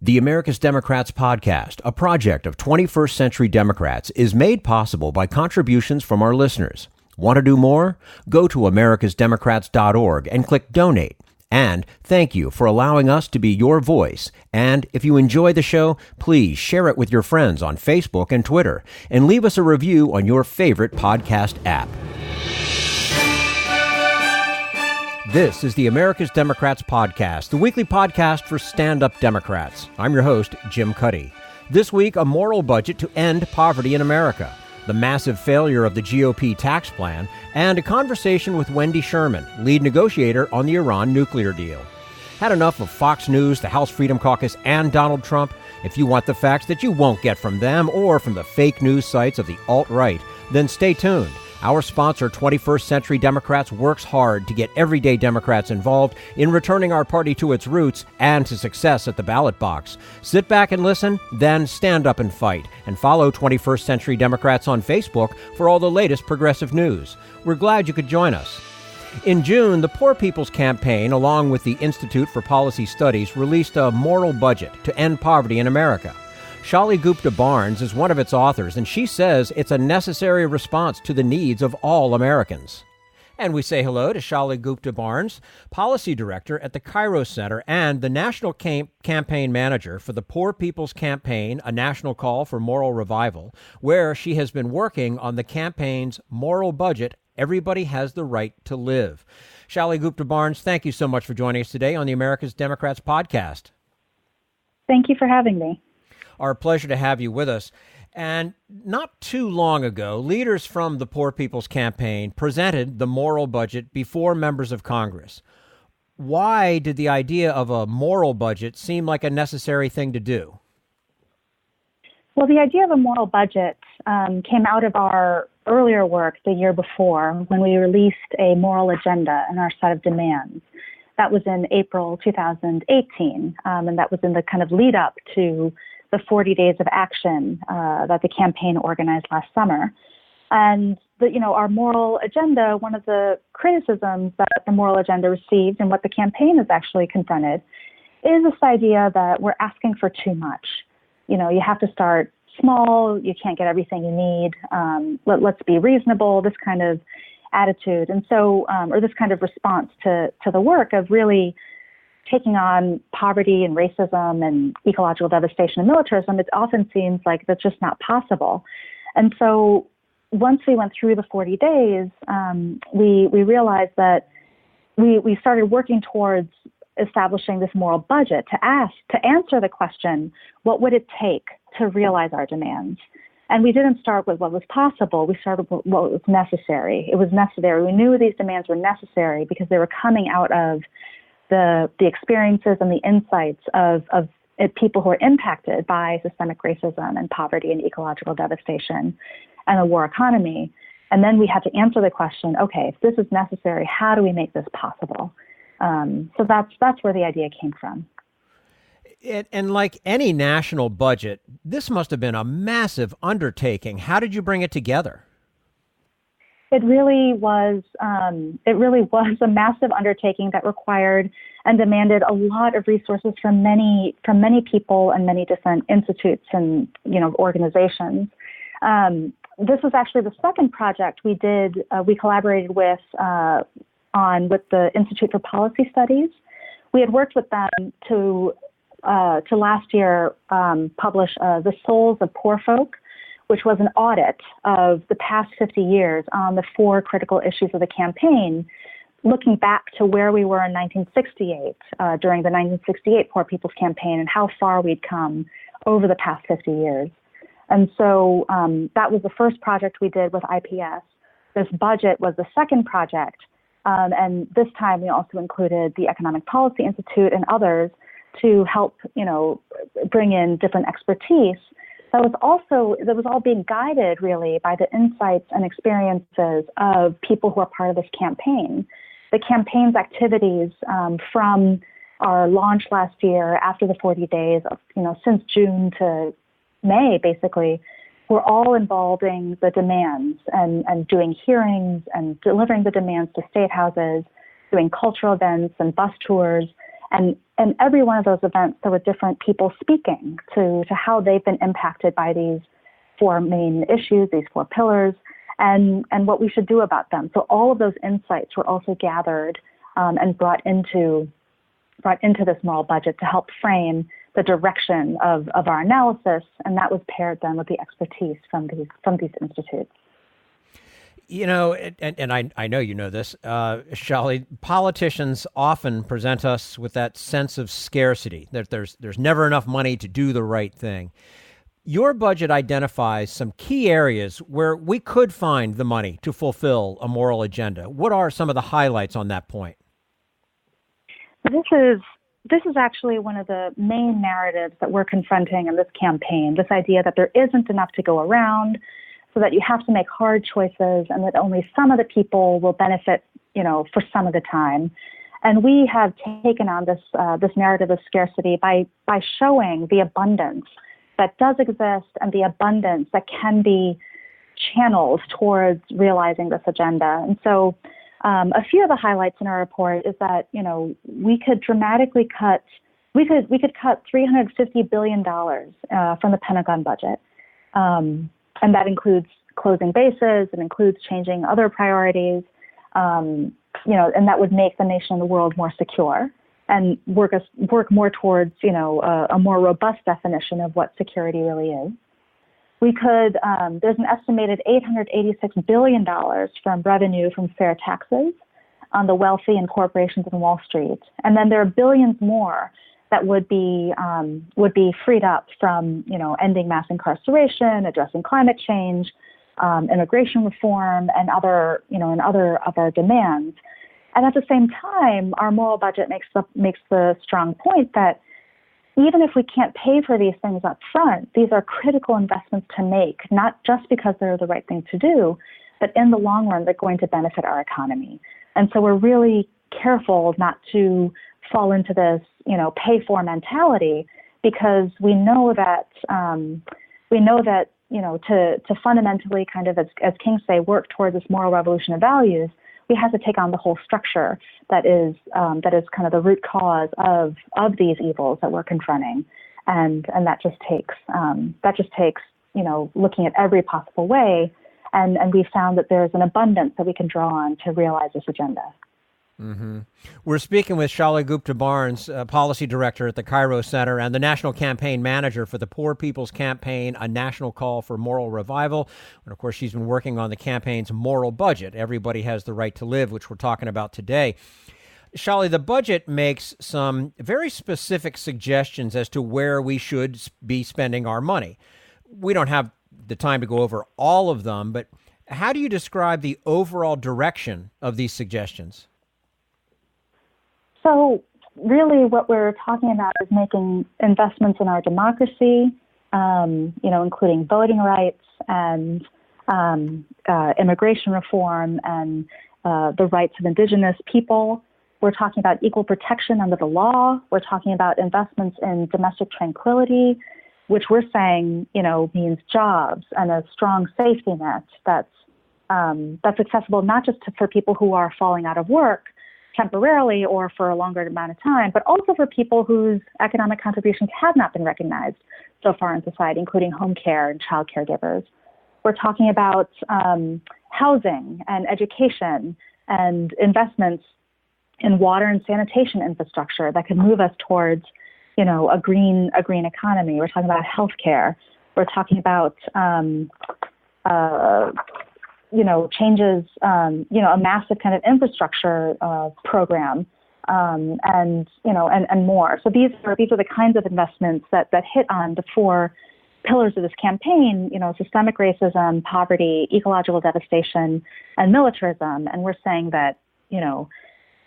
The America's Democrats podcast, a project of 21st Century Democrats, is made possible by contributions from our listeners. Want to do more? Go to americasdemocrats.org and click Donate. And thank you for allowing us to be your voice. And if you enjoy the show, please share it with your friends on Facebook and Twitter, and leave us a review on your favorite podcast app. This is the America's Democrats podcast, the weekly podcast for stand-up Democrats. I'm your host, Jim Cuddy. This week, a moral budget to end poverty in America, the massive failure of the GOP tax plan, and a conversation with Wendy Sherman, lead negotiator on the Iran nuclear deal. Had enough of Fox News, the House Freedom Caucus, and Donald Trump? If you want the facts that you won't get from them or from the fake news sites of the alt-right, then stay tuned. Our sponsor, 21st Century Democrats, works hard to get everyday Democrats involved in returning our party to its roots and to success at the ballot box. Sit back and listen, then stand up and fight. And follow 21st Century Democrats on Facebook for all the latest progressive news. We're glad you could join us. In June, the Poor People's Campaign, along with the Institute for Policy Studies, released a moral budget to end poverty in America. Shailly Gupta Barnes is one of its authors, and she says it's a necessary response to the needs of all Americans. And we say hello to Shailly Gupta Barnes, Policy Director at the Cairo Center and the National Campaign Manager for the Poor People's Campaign, a national call for moral revival, where she has been working on the campaign's moral budget, Everybody Has the Right to Live. Shailly Gupta Barnes, thank you so much for joining us today on the America's Democrats podcast. Thank you for having me. Our pleasure to have you with us. And not too long ago, leaders from the Poor People's Campaign presented the moral budget before members of Congress. Why did the idea of a moral budget seem like a necessary thing to do? Well, the idea of a moral budget came out of our earlier work the year before when we released a moral agenda and our set of demands. That was in April 2018, and that was in the kind of lead up to the 40 days of action that the campaign organized last summer. And our moral agenda, one of the criticisms that the moral agenda received and what the campaign has actually confronted is this idea that we're asking for too much. You have to start small, you can't get everything you need, let's be reasonable, this kind of attitude. And so, or this kind of response to the work of really taking on poverty and racism and ecological devastation and militarism, it often seems like that's just not possible. And so once we went through the 40 days, we realized that we started working towards establishing this moral budget to answer the question, what would it take to realize our demands? And we didn't start with what was possible. We started with what was necessary. It was necessary. We knew these demands were necessary because they were coming out of the experiences and the insights of people who are impacted by systemic racism and poverty and ecological devastation and a war economy. And then we had to answer the question, okay, if this is necessary, how do we make this possible? So that's where the idea came from. And like any national budget, this must have been a massive undertaking. How did you bring it together? It really was a massive undertaking that required and demanded a lot of resources from many people and many different institutes and organizations. This was actually the second project we did. We collaborated with the Institute for Policy Studies. We had worked with them to last year publish The Souls of Poor Folk, which was an audit of the past 50 years on the four critical issues of the campaign, looking back to where we were in 1968, during the 1968 Poor People's Campaign, and how far we'd come over the past 50 years. And so that was the first project we did with IPS. This budget was the second project, and this time we also included the Economic Policy Institute and others to help, bring in different expertise. That was all being guided really by the insights and experiences of people who are part of this campaign. The campaign's activities from our launch last year after the 40 days, since June to May, basically, were all involving the demands and doing hearings and delivering the demands to state houses, doing cultural events and bus tours, And every one of those events, there were different people speaking to how they've been impacted by these four main issues, these four pillars, and what we should do about them. So all of those insights were also gathered and brought into this moral budget to help frame the direction of our analysis, and that was paired then with the expertise from these institutes. You know, and I know you know this, Shailly, politicians often present us with that sense of scarcity, that there's never enough money to do the right thing. Your budget identifies some key areas where we could find the money to fulfill a moral agenda. What are some of the highlights on that point? This is actually one of the main narratives that we're confronting in this campaign, this idea that there isn't enough to go around, so that you have to make hard choices and that only some of the people will benefit, for some of the time. And we have taken on this narrative of scarcity by showing the abundance that does exist and the abundance that can be channeled towards realizing this agenda. And so a few of the highlights in our report is that, we could dramatically cut $350 billion from the Pentagon budget. And that includes closing bases, it includes changing other priorities, and that would make the nation and the world more secure and work more towards, a more robust definition of what security really is. We could, there's an estimated $886 billion from revenue from fair taxes on the wealthy and corporations in Wall Street. And then there are billions more that would be freed up from, ending mass incarceration, addressing climate change, immigration reform, and other of our demands. And at the same time, our moral budget makes the strong point that even if we can't pay for these things up front, these are critical investments to make, not just because they're the right thing to do, but in the long run, they're going to benefit our economy. And so we're really careful not to fall into this, pay for mentality, because we know that to fundamentally kind of, as King say, work towards this moral revolution of values, we have to take on the whole structure that is kind of the root cause of these evils that we're confronting, and that just takes looking at every possible way, and we found that there's an abundance that we can draw on to realize this agenda. Mm-hmm. We're speaking with Shailly Gupta Barnes, Policy Director at the Cairo Center and the National Campaign Manager for the Poor People's Campaign, A National Call for Moral Revival. And, of course, she's been working on the campaign's moral budget, Everybody Has the Right to Live, which we're talking about today. Shailly, the budget makes some very specific suggestions as to where we should be spending our money. We don't have the time to go over all of them, but how do you describe the overall direction of these suggestions? So really what we're talking about is making investments in our democracy, including voting rights and immigration reform and the rights of indigenous people. We're talking about equal protection under the law. We're talking about investments in domestic tranquility, which we're saying, means jobs and a strong safety net that's accessible not just for people who are falling out of work temporarily or for a longer amount of time, but also for people whose economic contributions have not been recognized so far in society, including home care and child caregivers. We're talking about housing and education and investments in water and sanitation infrastructure that could move us towards, a green economy. We're talking about healthcare. We're talking about changes, a massive kind of infrastructure program, and more. So these are the kinds of investments that hit on the four pillars of this campaign, systemic racism, poverty, ecological devastation, and militarism. And we're saying that,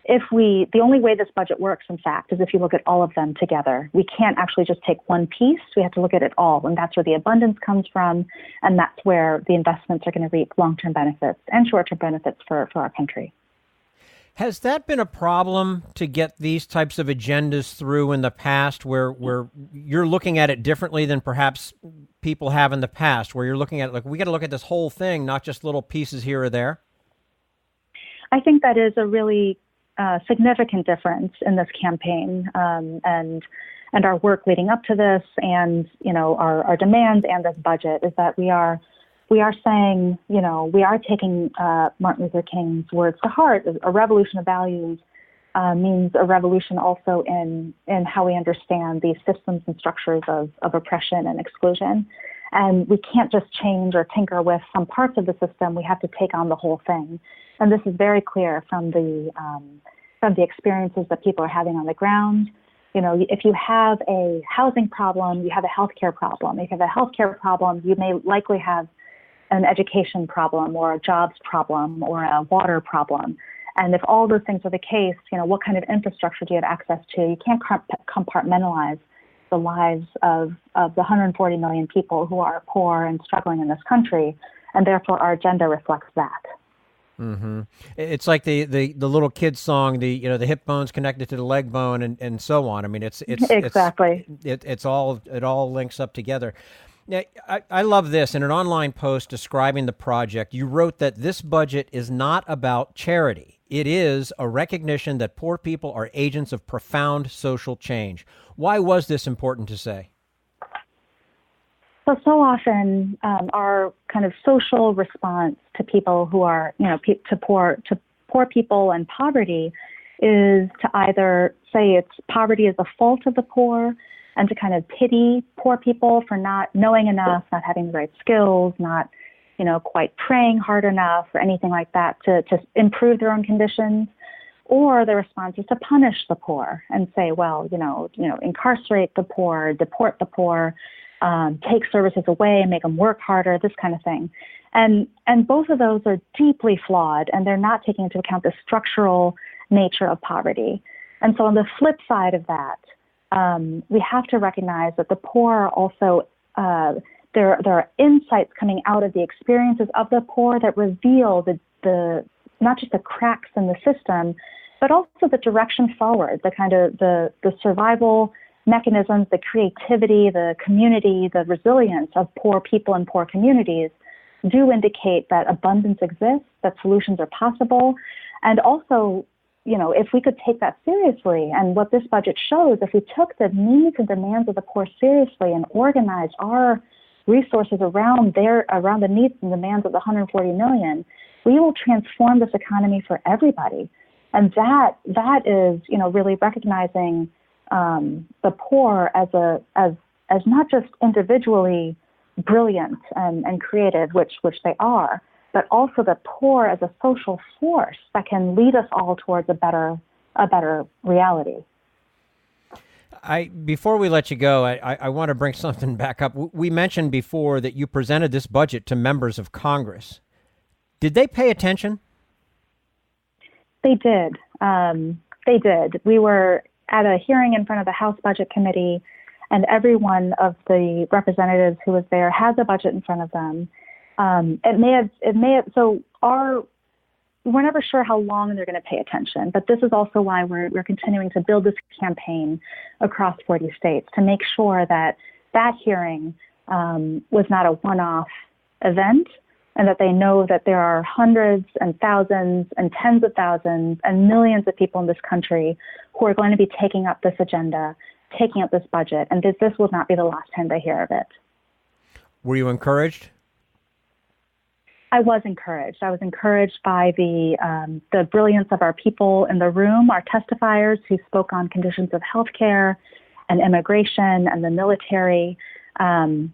the only way this budget works, in fact, is if you look at all of them together. We can't actually just take one piece. We have to look at it all. And that's where the abundance comes from. And that's where the investments are going to reap long-term benefits and short-term benefits for our country. Has that been a problem to get these types of agendas through in the past where you're looking at it differently than perhaps people have in the past, where you're looking at it like, we got to look at this whole thing, not just little pieces here or there? I think that is a really significant difference in this campaign, and our work leading up to this, and our demands and this budget, is that we are saying, we are taking Martin Luther King's words to heart. A revolution of values means a revolution also in how we understand these systems and structures of oppression and exclusion. And we can't just change or tinker with some parts of the system. We have to take on the whole thing. And this is very clear from the experiences that people are having on the ground. If you have a housing problem, you have a healthcare problem. If you have a healthcare problem, you may likely have an education problem or a jobs problem or a water problem. And if all those things are the case, what kind of infrastructure do you have access to? You can't compartmentalize the lives of the 140 million people who are poor and struggling in this country, and therefore our agenda reflects that. Mm-hmm. It's like the little kid song, the hip bone's connected to the leg bone, and so on. I mean, it's exactly. It all links up together. Now, I love this. In an online post describing the project, you wrote that this budget is not about charity. It is a recognition that poor people are agents of profound social change. Why was this important to say? So often our kind of social response to people who are, to poor people and poverty is to either say poverty is the fault of the poor, and to kind of pity poor people for not knowing enough, not having the right skills, not, quite praying hard enough or anything like that to improve their own conditions. Or the response is to punish the poor and say, well, incarcerate the poor, deport the poor, take services away, make them work harder, this kind of thing. And both of those are deeply flawed, and they're not taking into account the structural nature of poverty. And so on the flip side of that, we have to recognize that the poor are also, there are insights coming out of the experiences of the poor that reveal the not just the cracks in the system, but also the direction forward, the kind of the survival mechanisms, the creativity, the community, the resilience of poor people and poor communities do indicate that abundance exists, that solutions are possible. And also, if we could take that seriously, and what this budget shows, if we took the needs and demands of the poor seriously and organized our resources around the needs and demands of the 140 million, we will transform this economy for everybody. And that is, really recognizing the poor as not just individually brilliant and creative, which they are, but also the poor as a social force that can lead us all towards a better reality. Before we let you go, I want to bring something back up. We mentioned before that you presented this budget to members of Congress. Did they pay attention? They did. They did. We were at a hearing in front of the House Budget Committee, and every one of the representatives who was there had the budget in front of them. We're never sure how long they're going to pay attention, but this is also why we're continuing to build this campaign across 40 states to make sure that hearing was not a one-off event, and that they know that there are hundreds and thousands and tens of thousands and millions of people in this country who are going to be taking up this agenda, taking up this budget, and this will not be the last time they hear of it. Were you encouraged? I was encouraged. I was encouraged by the brilliance of our people in the room, our testifiers who spoke on conditions of healthcare and immigration and the military. And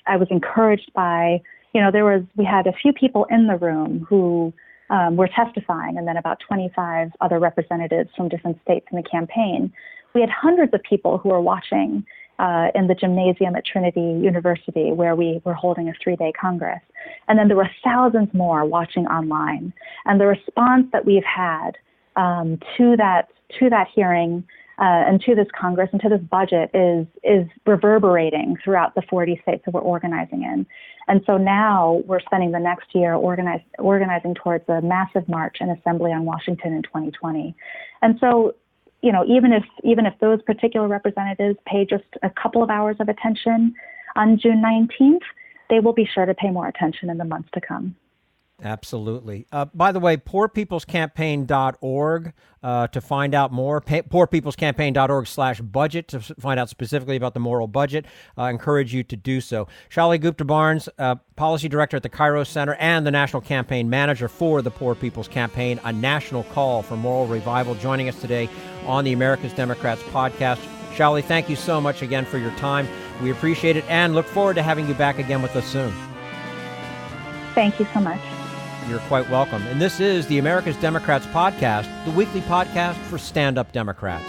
I was encouraged by, we had a few people in the room who were testifying, and then about 25 other representatives from different states in the campaign. We had hundreds of people who were watching in the gymnasium at Trinity University, where we were holding a 3-day Congress. And then there were thousands more watching online. And the response that we've had to that hearing and to this Congress and to this budget is reverberating throughout the 40 states that we're organizing in. And so now we're spending the next year organizing towards a massive march and assembly on Washington in 2020. And so, even if those particular representatives pay just a couple of hours of attention on June 19th, they will be sure to pay more attention in the months to come. Absolutely. By the way, poorpeoplescampaign.org to find out more. Poorpeoplescampaign.org/budget to find out specifically about the moral budget. I encourage you to do so. Shailly Gupta Barnes, Policy Director at the Cairo Center and the National Campaign Manager for the Poor People's Campaign, a national call for moral revival, joining us today on the America's Democrats podcast. Shailly, thank you so much again for your time. We appreciate it and look forward to having you back again with us soon. Thank you so much. You're quite welcome. And this is the America's Democrats podcast, the weekly podcast for stand-up Democrats.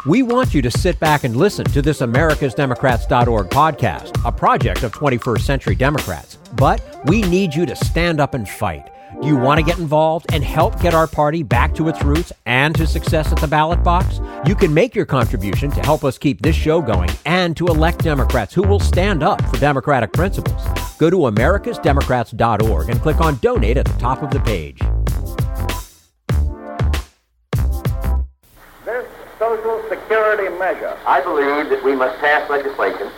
We want you to sit back and listen to this americasdemocrats.org podcast, a project of 21st Century Democrats. But we need you to stand up and fight. Do you want to get involved and help get our party back to its roots and to success at the ballot box? You can make your contribution to help us keep this show going and to elect Democrats who will stand up for democratic principles. Go to americasdemocrats.org and click on Donate at the top of the page. This Social Security measure, I believe that we must pass legislation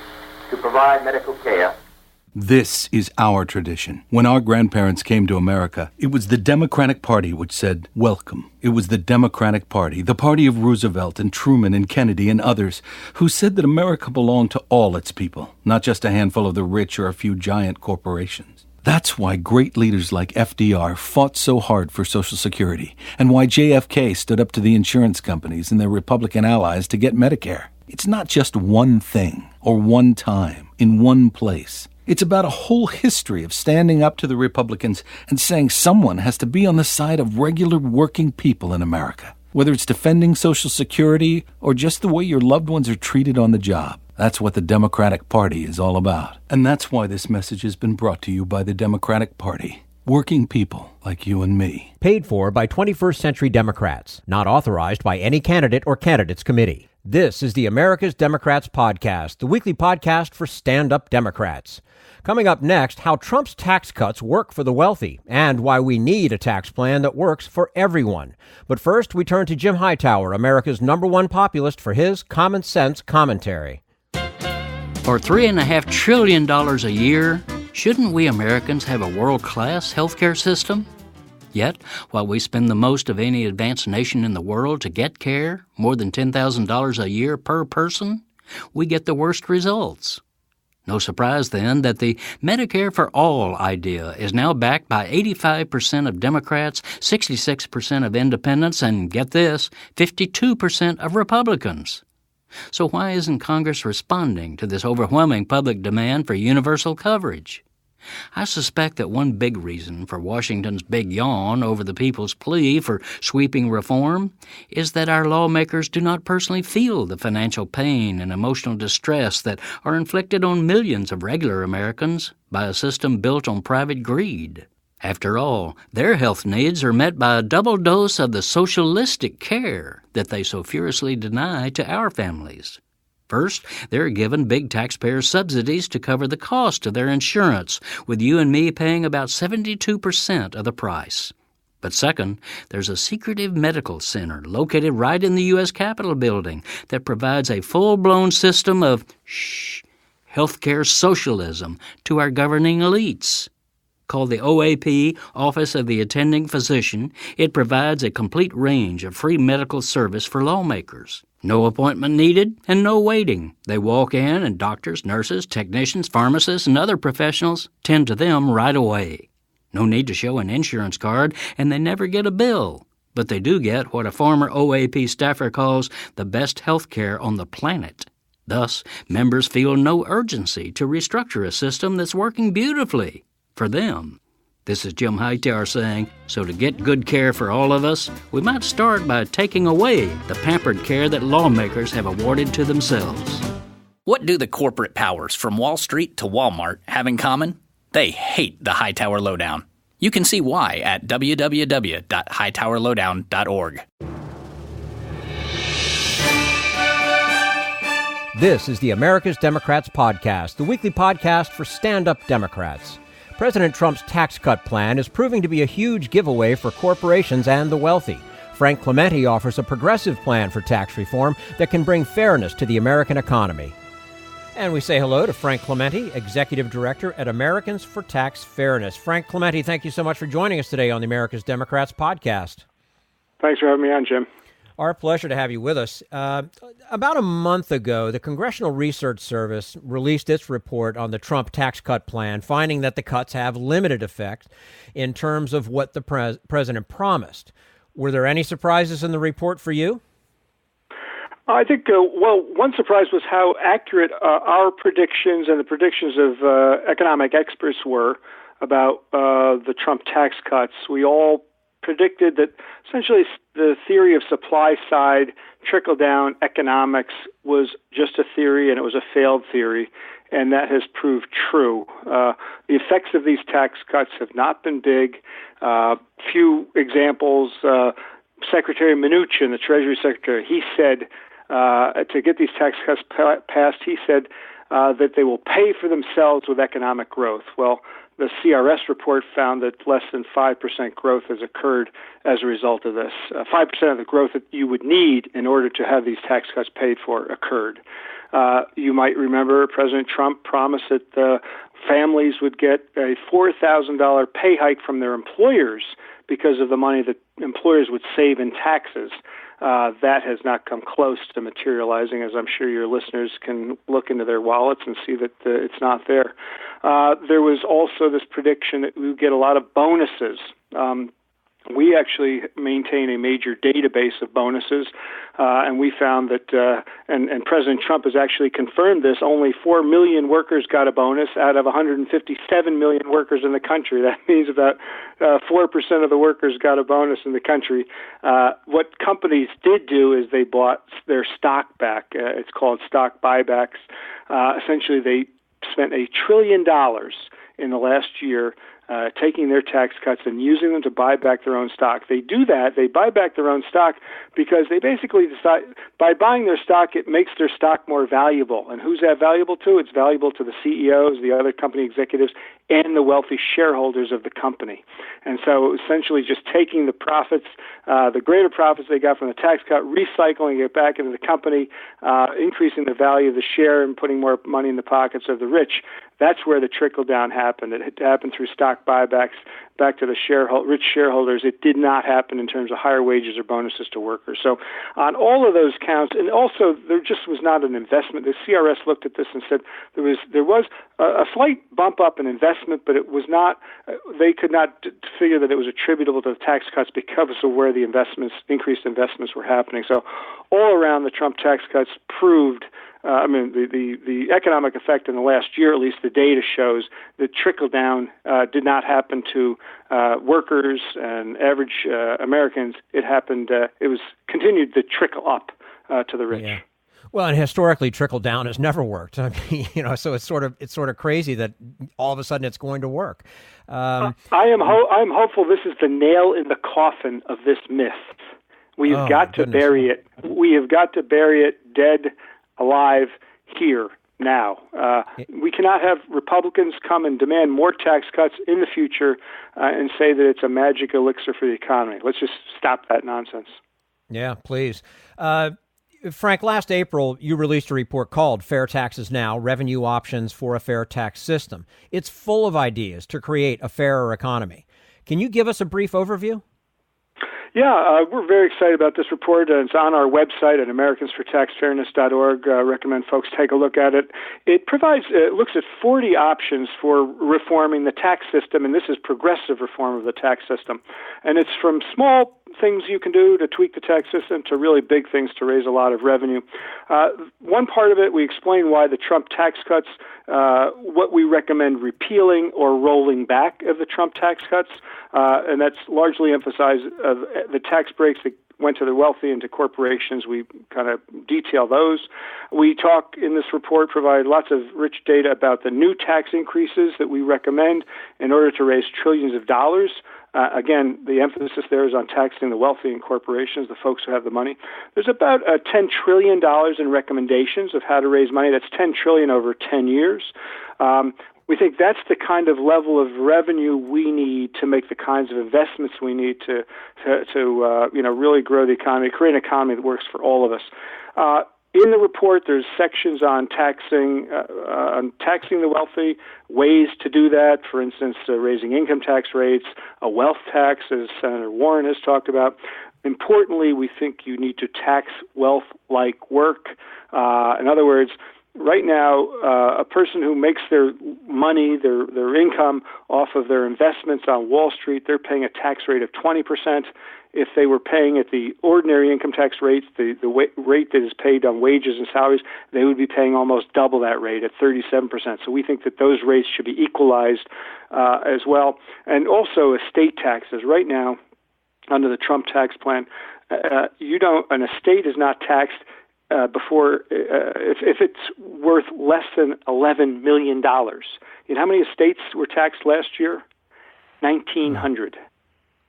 to provide medical care. This is our tradition. When our grandparents came to America, it was the Democratic Party which said, welcome. It was the Democratic Party, the party of Roosevelt and Truman and Kennedy and others, who said that America belonged to all its people, not just a handful of the rich or a few giant corporations. That's why great leaders like FDR fought so hard for Social Security, and why JFK stood up to the insurance companies and their Republican allies to get Medicare. It's not just one thing, or one time, in one place. It's about a whole history of standing up to the Republicans and saying someone has to be on the side of regular working people in America. Whether it's defending Social Security or just the way your loved ones are treated on the job. That's what the Democratic Party is all about. And that's why this message has been brought to you by the Democratic Party. Working people like you and me. Paid for by 21st Century Democrats. Not authorized by any candidate or candidates committee. This is the America's Democrats podcast, the weekly podcast for stand-up Democrats. Coming up next, how Trump's tax cuts work for the wealthy and why we need a tax plan that works for everyone. But first, we turn to Jim Hightower, America's #1 populist, for his common sense commentary. For $3.5 trillion a year, shouldn't we Americans have a world-class healthcare system? Yet, while we spend the most of any advanced nation in the world to get care, more than $10,000 a year per person, we get the worst results. No surprise, then, that the Medicare for All idea is now backed by 85% of Democrats, 66% of independents, and, get this, 52% of Republicans. So why isn't Congress responding to this overwhelming public demand for universal coverage? I suspect that one big reason for Washington's big yawn over the people's plea for sweeping reform is that our lawmakers do not personally feel the financial pain and emotional distress that are inflicted on millions of regular Americans by a system built on private greed. After all, their health needs are met by a double dose of the socialistic care that they so furiously deny to our families. First, they're given big taxpayer subsidies to cover the cost of their insurance, with you and me paying about 72% of the price. But second, there's a secretive medical center located right in the U.S. Capitol building that provides a full-blown system of healthcare socialism to our governing elites. Called the OAP, Office of the Attending Physician, it provides a complete range of free medical service for lawmakers. No appointment needed and no waiting. They walk in and doctors, nurses, technicians, pharmacists, and other professionals tend to them right away. No need to show an insurance card, and they never get a bill. But they do get what a former OAP staffer calls the best health care on the planet. Thus, members feel no urgency to restructure a system that's working beautifully for them. This is Jim Hightower saying, so to get good care for all of us, we might start by taking away the pampered care that lawmakers have awarded to themselves. What do the corporate powers from Wall Street to Walmart have in common? They hate the Hightower Lowdown. You can see why at www.hightowerlowdown.org. This is the America's Democrats podcast, the weekly podcast for stand-up Democrats. President Trump's tax cut plan is proving to be a huge giveaway for corporations and the wealthy. Frank Clemente offers a progressive plan for tax reform that can bring fairness to the American economy. And we say hello to Frank Clemente, Executive Director at Americans for Tax Fairness. Frank Clemente, thank you so much for joining us today on the America's Democrats podcast. Thanks for having me on, Jim. Our pleasure to have you with us. About a month ago, the Congressional Research Service released its report on the Trump tax cut plan, finding that the cuts have limited effect in terms of what the president promised. Were there any surprises in the report for you? I think, one surprise was how accurate our predictions and the predictions of economic experts were about the Trump tax cuts. We all predicted that essentially the theory of supply side trickle-down economics was just a theory, and it was a failed theory, and that has proved true. The effects of these tax cuts have not been big. Few examples. Secretary Mnuchin, the Treasury Secretary, he said to get these tax cuts passed, he said that they will pay for themselves with economic growth. Well, the CRS report found that less than 5% growth has occurred as a result of this. 5% of the growth that you would need in order to have these tax cuts paid for occurred. You might remember President Trump promised that families would get a $4,000 pay hike from their employers because of the money that employers would save in taxes. That has not come close to materializing, as I'm sure your listeners can look into their wallets and see that it's not there. There was also this prediction that we would get a lot of bonuses. We actually maintain a major database of bonuses, and we found that, and President Trump has actually confirmed this, only 4 million workers got a bonus out of 157 million workers in the country. That means about 4% of the workers got a bonus in the country. What companies did do is they bought their stock back. It's called stock buybacks. Essentially, they spent $1 trillion in the last year taking their tax cuts and using them to buy back their own stock. They do that. They buy back their own stock because they basically decide by buying their stock, it makes their stock more valuable. And who's that valuable to? It's valuable to the CEOs, the other company executives, and the wealthy shareholders of the company. And so essentially just taking the profits, the greater profits they got from the tax cut, recycling it back into the company, increasing the value of the share and putting more money in the pockets of the rich. That's where the trickle-down happened. It happened through stock buybacks back to the rich shareholders. It did not happen in terms of higher wages or bonuses to workers. So on all of those counts, and also there just was not an investment. The CRS looked at this and said there was a slight bump up in investment, but it was not. They could not figure that it was attributable to the tax cuts because of where the increased investments were happening. So all around, the Trump tax cuts proved. The economic effect in the last year, at least the data shows that trickle-down did not happen to workers and average Americans. It happened. It was continued to trickle up to the rich. Yeah. Well, and historically, trickle-down has never worked. I mean, so it's sort of crazy that all of a sudden it's going to work. I'm hopeful this is the nail in the coffin of this myth. We have got to bury it. We have got to bury it dead. Alive here now. We cannot have Republicans come and demand more tax cuts in the future and say that it's a magic elixir for the economy. Let's just stop that nonsense. Yeah, please. Frank, last April, you released a report called Fair Taxes Now, Revenue Options for a Fair Tax System. It's full of ideas to create a fairer economy. Can you give us a brief overview? Yeah, we're very excited about this report. It's on our website at americansfortaxfairness.org. Recommend folks take a look at it. It looks at 40 options for reforming the tax system, and this is progressive reform of the tax system. And it's from small things you can do to tweak the tax system to really big things to raise a lot of revenue. One part of it, we explain why the Trump tax cuts, what we recommend repealing or rolling back of the Trump tax cuts, and that's largely emphasized the tax breaks that went to the wealthy and to corporations. We kind of detail those. We talk in this report, provide lots of rich data about the new tax increases that we recommend in order to raise trillions of dollars. Again, the emphasis there is on taxing the wealthy and corporations, the folks who have the money. There's about $10 trillion in recommendations of how to raise money. That's $10 trillion over 10 years. We think that's the kind of level of revenue we need to make the kinds of investments we need to really grow the economy, create an economy that works for all of us. In the report, there's sections on taxing the wealthy, ways to do that. For instance, raising income tax rates, a wealth tax, as Senator Warren has talked about. Importantly, we think you need to tax wealth like work. In other words, right now, a person who makes their money, their income off of their investments on Wall Street, they're paying a tax rate of 20%. If they were paying at the ordinary income tax rates, the rate that is paid on wages and salaries, they would be paying almost double that rate at 37%. So we think that those rates should be equalized as well. And also estate taxes. Right now, under the Trump tax plan, an estate is not taxed before if it's worth less than $11 million. You know how many estates were taxed last year? 1,900.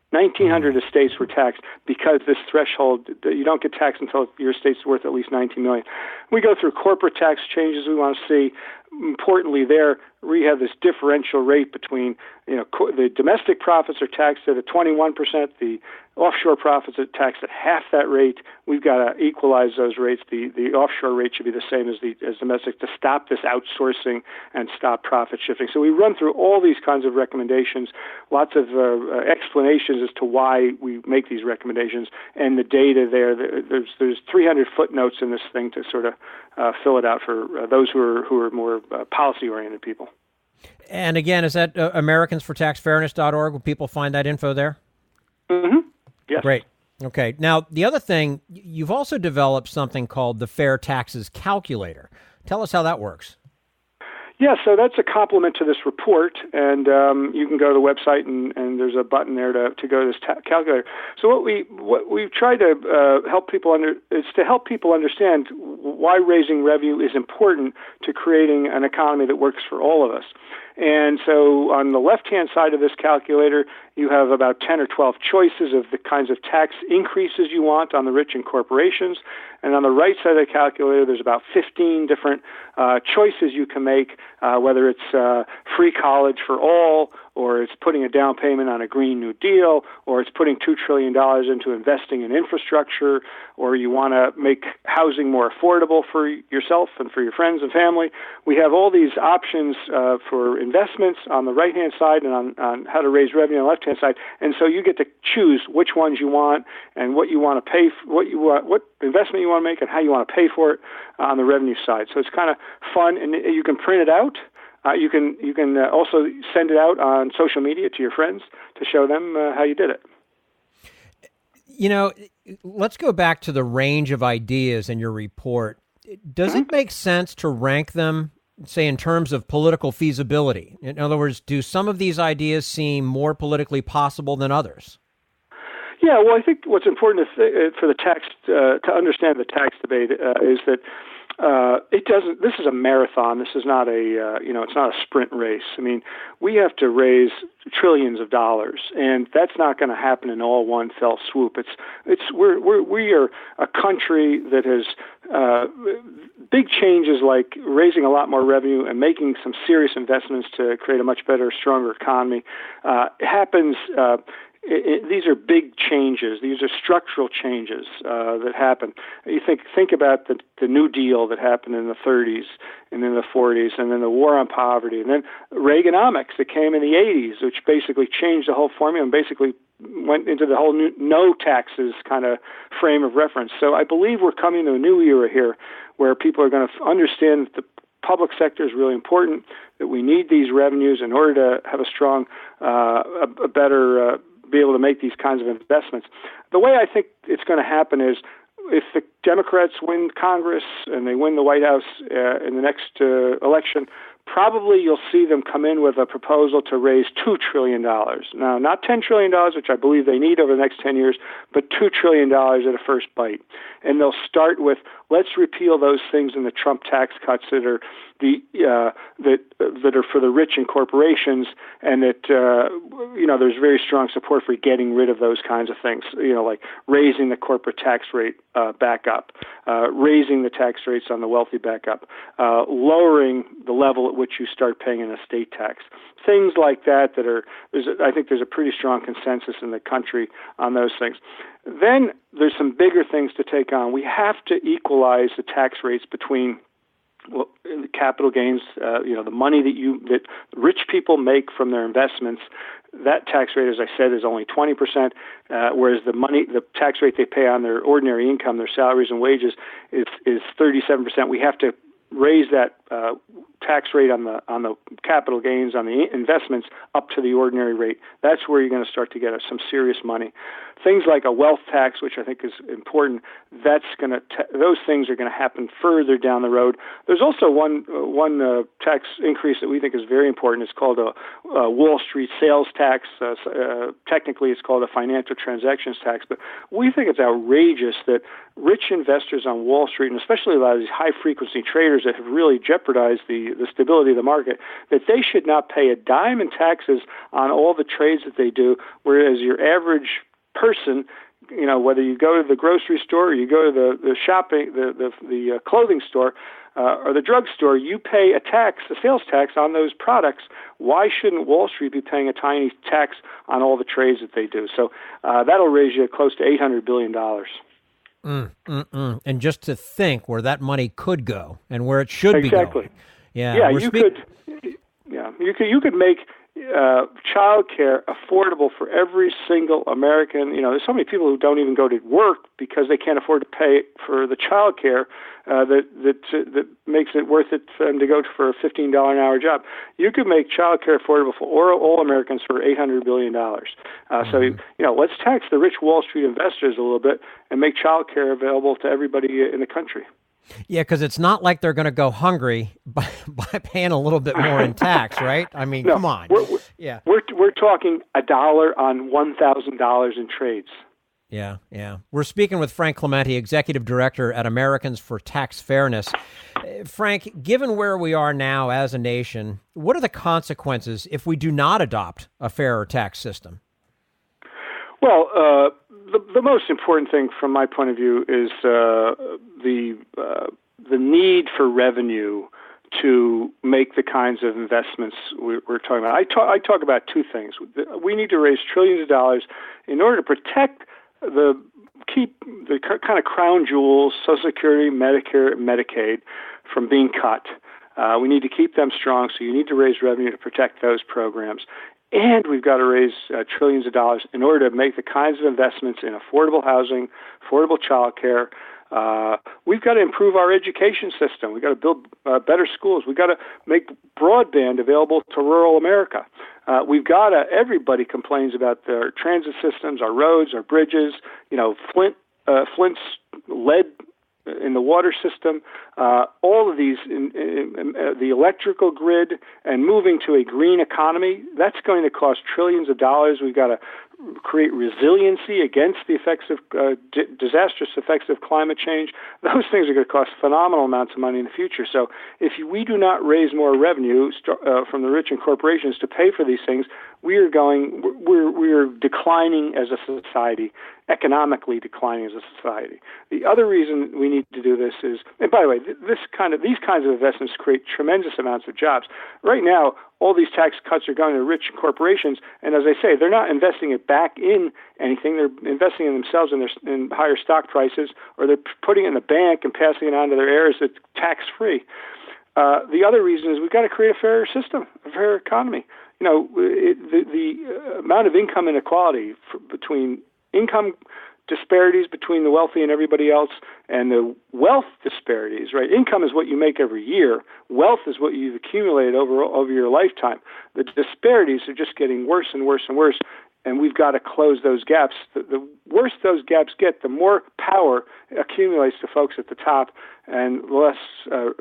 1,900 estates were taxed because this threshold, you don't get taxed until your estate's worth at least $19 million. We go through corporate tax changes we want to see. Importantly there, we have this differential rate between, the domestic profits are taxed at a 21%, the offshore profits are taxed at half that rate. We've got to equalize those rates. The offshore rate should be the same as domestic to stop this outsourcing and stop profit shifting. So we run through all these kinds of recommendations, lots of explanations as to why we make these recommendations, and the data there. There's 300 footnotes in this thing to sort of fill it out for those who are more policy-oriented people. And again, is that AmericansForTaxFairness.org? Will people find that info there? Mm-hmm. Yes. Great. Okay. Now, the other thing, you've also developed something called the Fair Taxes Calculator. Tell us how that works. Yeah, so that's a complement to this report, and you can go to the website, and there's a button there to go to this calculator. So what we've tried to help people is to help people understand why raising revenue is important to creating an economy that works for all of us. And so on the left-hand side of this calculator, you have about 10 or 12 choices of the kinds of tax increases you want on the rich and corporations. And on the right side of the calculator, there's about 15 different choices you can make, whether it's free college for all, or it's putting a down payment on a Green New Deal, or it's putting $2 trillion into investing in infrastructure, or you want to make housing more affordable for yourself and for your friends and family. We have all these options for investments on the right-hand side and on how to raise revenue on the left-hand side. And so you get to choose which ones you want and what you want to pay for, what investment you want to make and how you want to pay for it on the revenue side. So it's kind of fun, and you can print it out. You can also send it out on social media to your friends to show them how you did it. Let's go back to the range of ideas in your report. Does it make sense to rank them, say, in terms of political feasibility? In other words, do some of these ideas seem more politically possible than others? Yeah, well, I think what's important for the tax to understand the tax debate is that it doesn't. This is a marathon. This is not it's not a sprint race. I mean, we have to raise trillions of dollars, and that's not going to happen in all one fell swoop. We are a country that has big changes like raising a lot more revenue and making some serious investments to create a much better, stronger economy. Happens. These are big changes. These are structural changes that happen. You think about the New Deal that happened in the 30s and in the 40s, and then the war on poverty, and then Reaganomics that came in the 80s, which basically changed the whole formula and basically went into the whole no taxes kind of frame of reference. So I believe we're coming to a new era here where people are going to understand that the public sector is really important, that we need these revenues in order to have a strong, a better be able to make these kinds of investments. The way I think it's going to happen is if the Democrats win Congress and they win the White House in the next election, probably you'll see them come in with a proposal to raise $2 trillion. Now, not $10 trillion, which I believe they need over the next 10 years, but $2 trillion at a first bite. And they'll start with, let's repeal those things in the Trump tax cuts that are that are for the rich and corporations, and that there's very strong support for getting rid of those kinds of things, like raising the corporate tax rate back up, raising the tax rates on the wealthy back up, lowering the level at which you start paying an estate tax. Things like that I think there's a pretty strong consensus in the country on those things. Then there's some bigger things to take on. We have to equalize the tax rates between the capital gains, the money that rich people make from their investments. That tax rate, as I said, is only 20%, whereas the tax rate they pay on their ordinary income, their salaries and wages, is 37%. We have to raise that tax rate on the capital gains, on the investments, up to the ordinary rate. That's where you're going to start to get some serious money. Things like a wealth tax, which I think is important, those things are going to happen further down the road. There's also one tax increase that we think is very important. It's called a Wall Street sales tax. Technically, it's called a financial transactions tax, but we think it's outrageous that rich investors on Wall Street, and especially a lot of these high-frequency traders that have really jeopardized the stability of the market, that they should not pay a dime in taxes on all the trades that they do, whereas your average person, whether you go to the grocery store or you go to the shopping, the clothing store or the drugstore, you pay a sales tax on those products. Why shouldn't Wall Street be paying a tiny tax on all the trades that they do? So that'll raise you close to $800 billion. And just to think where that money could go and where it should be going. You could make child care affordable for every single American. There's so many people who don't even go to work because they can't afford to pay for the child care that makes it worth it for them to go for a $15 an hour job. You could make child care affordable for all Americans for $800 billion. So, let's tax the rich Wall Street investors a little bit and make child care available to everybody in the country. Yeah, because it's not like they're going to go hungry by paying a little bit more in tax, right? I mean, come on. We're talking $1 on $1,000 in trades. Yeah. We're speaking with Frank Clemente, Executive Director at Americans for Tax Fairness. Frank, given where we are now as a nation, what are the consequences if we do not adopt a fairer tax system? Well, the most important thing from my point of view is the need for revenue to make the kinds of investments we're talking about. I talk about two things. We need to raise trillions of dollars in order to protect keep the kind of crown jewels, Social Security, Medicare, Medicaid, from being cut. We need to keep them strong, so you need to raise revenue to protect those programs. And we've got to raise trillions of dollars in order to make the kinds of investments in affordable housing, affordable child care. We've got to improve our education system. We've got to build better schools. We've got to make broadband available to rural America. Everybody complains about their transit systems, our roads, our bridges, Flint's lead in the water system, all of these, the electrical grid, and moving to a green economy, that's going to cost trillions of dollars. We've got to create resiliency against the effects of disastrous effects of climate change. Those things are going to cost phenomenal amounts of money in the future. So if we do not raise more revenue from the rich and corporations to pay for these things, we're declining as a society, economically declining as a society. The other reason we need to do this is, and by the way, these kinds of investments create tremendous amounts of jobs. Right now, all these tax cuts are going to rich corporations, and as I say, they're not investing it back in anything. They're investing in themselves in higher stock prices, or they're putting it in the bank and passing it on to their heirs that's tax-free. The other reason is we've got to create a fairer system, a fairer economy. The amount of income inequality between income disparities between the wealthy and everybody else, and the wealth disparities, right? Income is what you make every year. Wealth is what you've accumulated over your lifetime. The disparities are just getting worse and worse and worse, and we've got to close those gaps. The worse those gaps get, the more power accumulates to folks at the top, and the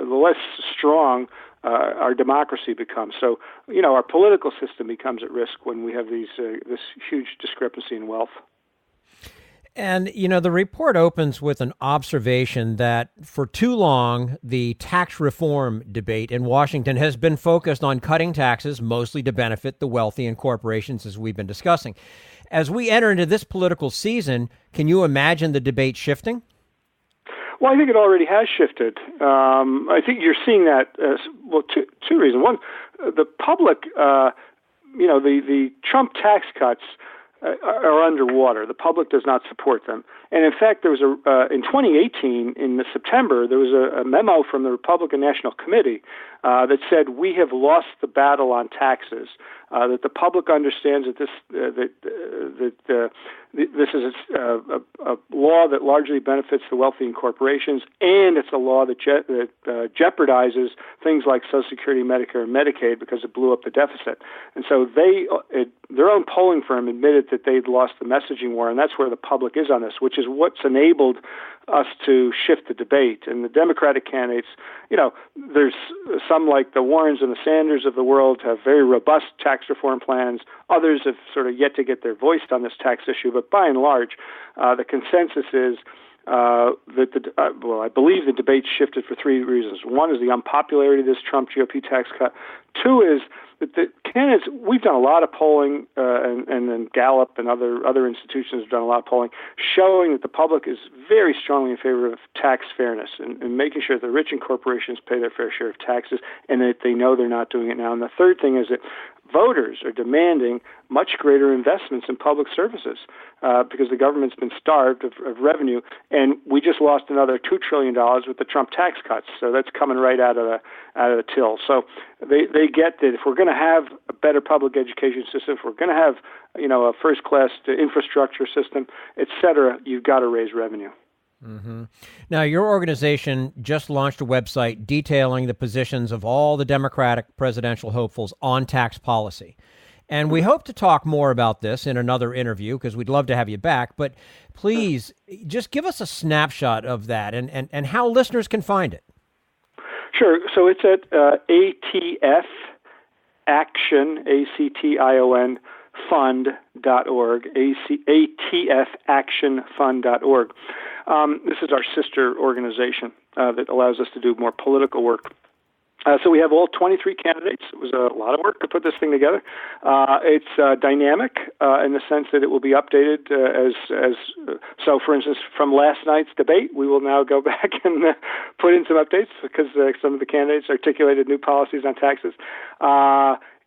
less strong our democracy becomes. So, our political system becomes at risk when we have this huge discrepancy in wealth. And, the report opens with an observation that for too long, the tax reform debate in Washington has been focused on cutting taxes, mostly to benefit the wealthy and corporations, as we've been discussing. As we enter into this political season, can you imagine the debate shifting? Well, I think it already has shifted. I think you're seeing that, two reasons. One, the public, the Trump tax cuts are underwater. The public does not support them. And in fact, there was in 2018, in September, there was a memo from the Republican National Committee that said we have lost the battle on taxes. That the public understands that this is a law that largely benefits the wealthy and corporations, and it's a law that jeopardizes things like Social Security, Medicare, and Medicaid because it blew up the deficit. And so their own polling firm admitted that they'd lost the messaging war, and that's where the public is on this, which is what's enabled us to shift the debate. And the Democratic candidates, there's some like the Warrens and the Sanders of the world have very robust tax reform plans. Others have sort of yet to get their voice on this tax issue. But by and large, the consensus is that I believe the debate shifted for three reasons. One is the unpopularity of this Trump GOP tax cut. Two is that the candidates, we've done a lot of polling, and then Gallup and other institutions have done a lot of polling, showing that the public is very strongly in favor of tax fairness and making sure that the rich and corporations pay their fair share of taxes, and that they know they're not doing it now. And the third thing is that voters are demanding much greater investments in public services because the government's been starved of revenue, and we just lost another $2 trillion with the Trump tax cuts. So that's coming right out of the till. So they get that if we're going to have a better public education system, if we're going to have a first-class infrastructure system, et cetera, you've got to raise revenue. Mm-hmm. Now, your organization just launched a website detailing the positions of all the Democratic presidential hopefuls on tax policy. And we hope to talk more about this in another interview because we'd love to have you back. But please, just give us a snapshot of that and how listeners can find it. Sure. So it's at ATF Action, ACTION, fund.org, ATFactionfund.org. This is our sister organization that allows us to do more political work. So we have all 23 candidates. It was a lot of work to put this thing together. It's dynamic in the sense that it will be updated so, for instance, from last night's debate, we will now go back and put in some updates because some of the candidates articulated new policies on taxes.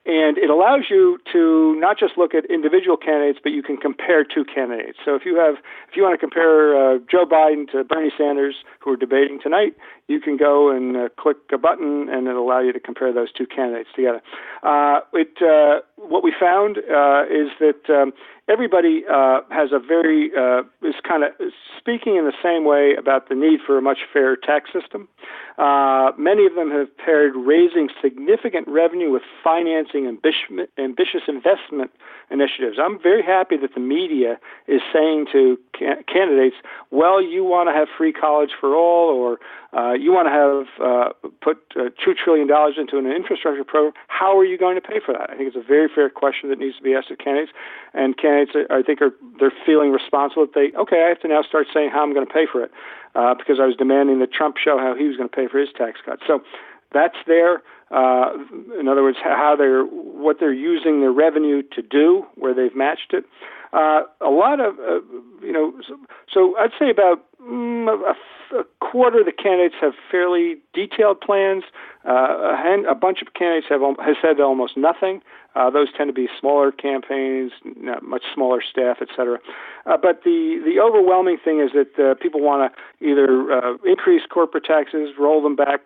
And it allows you to not just look at individual candidates, but you can compare two candidates. So if you want to compare Joe Biden to Bernie Sanders, who are debating tonight, you can go and click a button, and it'll allow you to compare those two candidates together. What we found is that everybody has is kind of speaking in the same way about the need for a much fairer tax system. Many of them have paired raising significant revenue with financing ambitious investment initiatives. I'm very happy that the media is saying to candidates, well, you want to have free college for all, or you want to have put $2 trillion into an infrastructure program. How are you going to pay for that? I think it's a very fair question that needs to be asked of candidates. And candidates, I think, they're feeling responsible that I have to now start saying how I'm going to pay for it because I was demanding that Trump show how he was going to pay for his tax cuts. So that's there. In other words, what they're using their revenue to do, where they've matched it. A lot of, so I'd say about a quarter of the candidates have fairly detailed plans. A bunch of candidates have said almost nothing. Those tend to be smaller campaigns, much smaller staff, et cetera. But the overwhelming thing is that people want to either increase corporate taxes, roll them back.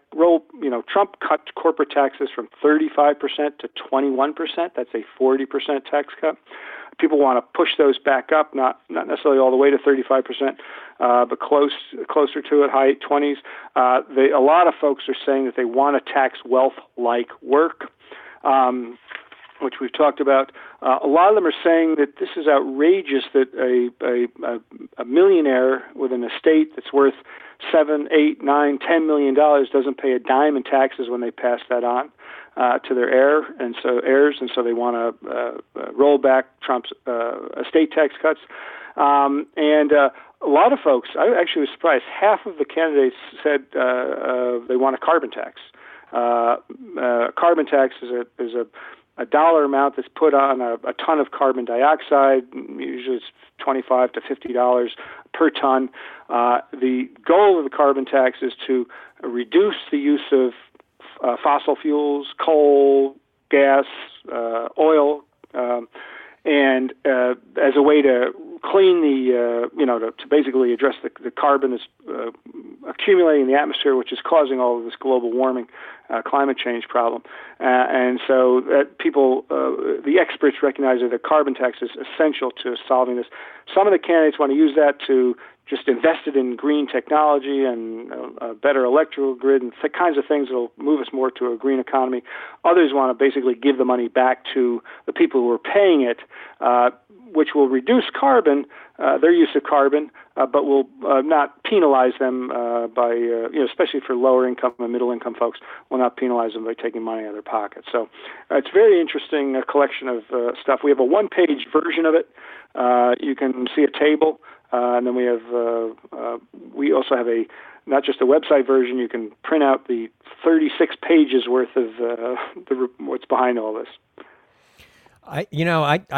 Trump cut corporate taxes from 35% to 21%. That's a 40% tax cut. People want to push those back up, not necessarily all the way to 35%, but closer to it, high 20s. A lot of folks are saying that they want to tax wealth like work, which we've talked about. A lot of them are saying that this is outrageous that a millionaire with an estate that's worth $7, $8, $9, $10 million doesn't pay a dime in taxes when they pass that on to their heirs, and so they want to roll back Trump's estate tax cuts. And a lot of folks, I actually was surprised, half of the candidates said they want a carbon tax. Carbon tax is a a dollar amount that's put on a ton of carbon dioxide. Usually it's $25 to $50 per ton. The goal of the carbon tax is to reduce the use of fossil fuels, coal, gas, oil, and as a way to clean to basically address the carbon that's accumulating in the atmosphere, which is causing all of this global warming, climate change problem. And so that the experts recognize that the carbon tax is essential to solving this. Some of the candidates want to use that to just invest it in green technology and a better electrical grid and kinds of things that will move us more to a green economy. Others want to basically give the money back to the people who are paying it, which will reduce carbon, their use of carbon, but will not penalize them by, especially for lower income and middle income folks, will not penalize them by taking money out of their pockets. So it's very interesting collection of stuff. We have a one-page version of it. You can see a table. And then we also have not just a website version. You can print out the 36 pages worth of what's behind all this. I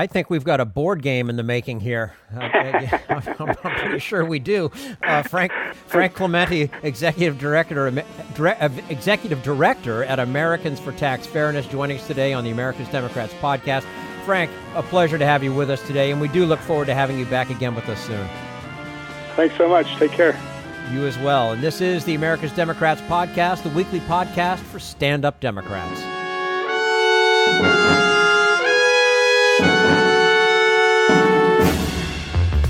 think we've got a board game in the making here. I'm pretty sure we do. Frank Clemente, Executive Director at Americans for Tax Fairness, joining us today on the America's Democrats podcast. Frank, a pleasure to have you with us today, and we do look forward to having you back again with us soon. Thanks so much. Take care. You as well. And this is the America's Democrats podcast, the weekly podcast for stand-up Democrats.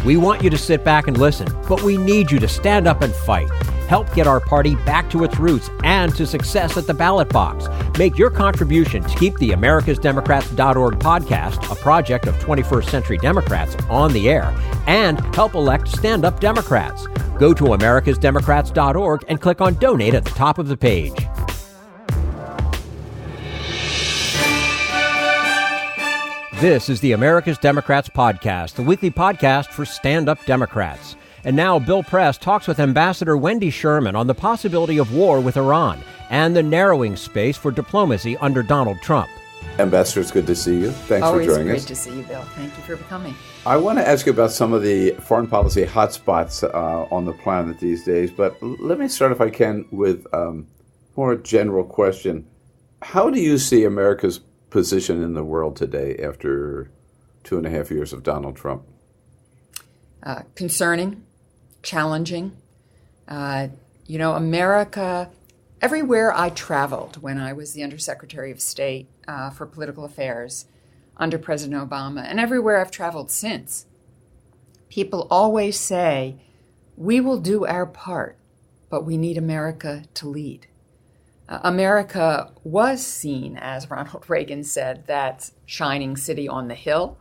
We want you to sit back and listen, but we need you to stand up and fight. Help get our party back to its roots and to success at the ballot box. Make your contribution to keep the americasdemocrats.org podcast, a project of 21st Century Democrats, on the air, and help elect stand-up Democrats. Go to americasdemocrats.org and click on Donate at the top of the page. This is the America's Democrats podcast, the weekly podcast for stand-up Democrats. And now Bill Press talks with Ambassador Wendy Sherman on the possibility of war with Iran and the narrowing space for diplomacy under Donald Trump. Ambassador, it's good to see you. Thanks for joining us. Always great to see you, Bill. Thank you for coming. I want to ask you about some of the foreign policy hotspots on the planet these days, but let me start, if I can, with a more general question. How do you see America's position in the world today after 2.5 years of Donald Trump? Concerning, challenging. America, everywhere I traveled when I was the Undersecretary of State for Political Affairs under President Obama, and everywhere I've traveled since, people always say, we will do our part, but we need America to lead. America was seen, as Ronald Reagan said, that shining city on the hill,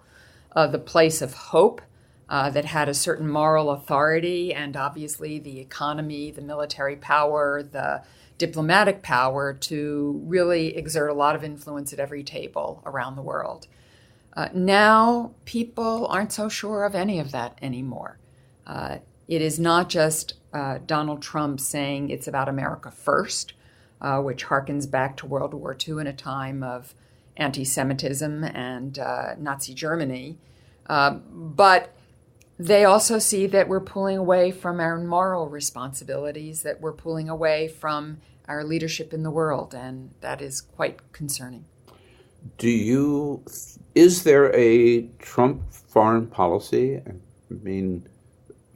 the place of hope, that had a certain moral authority and obviously the economy, the military power, the diplomatic power to really exert a lot of influence at every table around the world. Now, people aren't so sure of any of that anymore. It is not just Donald Trump saying it's about America first, which harkens back to World War II in a time of anti-Semitism and Nazi Germany. But they also see that we're pulling away from our moral responsibilities, that we're pulling away from our leadership in the world, and that is quite concerning. Is there a Trump foreign policy? I mean,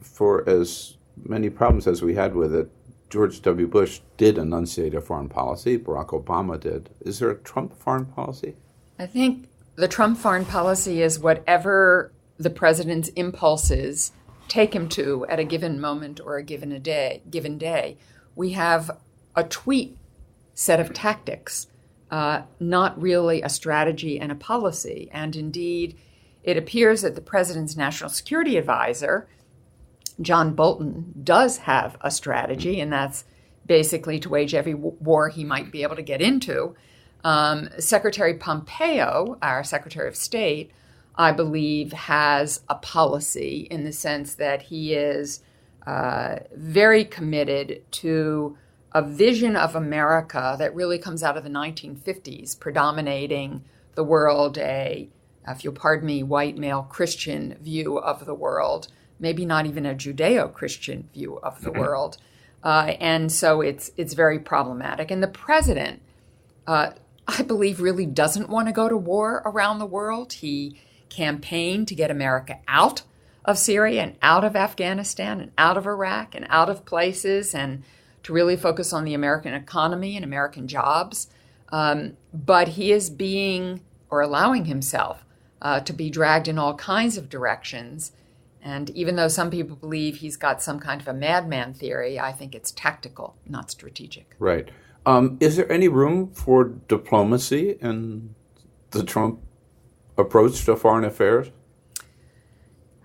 for as many problems as we had with it, George W. Bush did enunciate a foreign policy. Barack Obama did. Is there a Trump foreign policy? I think the Trump foreign policy is whatever the president's impulses take him to at a given moment or a given day. We have a tweet set of tactics, not really a strategy and a policy. And indeed, it appears that the president's national security advisor, John Bolton, does have a strategy, and that's basically to wage every war he might be able to get into. Secretary Pompeo, our Secretary of State, I believe, has a policy in the sense that he is very committed to a vision of America that really comes out of the 1950s, predominating the world a, if you'll pardon me, white male Christian view of the world, maybe not even a Judeo-Christian view of the world. And so it's very problematic. And the president, I believe, really doesn't want to go to war around the world. He campaigned to get America out of Syria and out of Afghanistan and out of Iraq and out of places, and to really focus on the American economy and American jobs. But he is allowing himself to be dragged in all kinds of directions. And even though some people believe he's got some kind of a madman theory, I think it's tactical, not strategic. Right. Is there any room for diplomacy in the Trump approach to foreign affairs?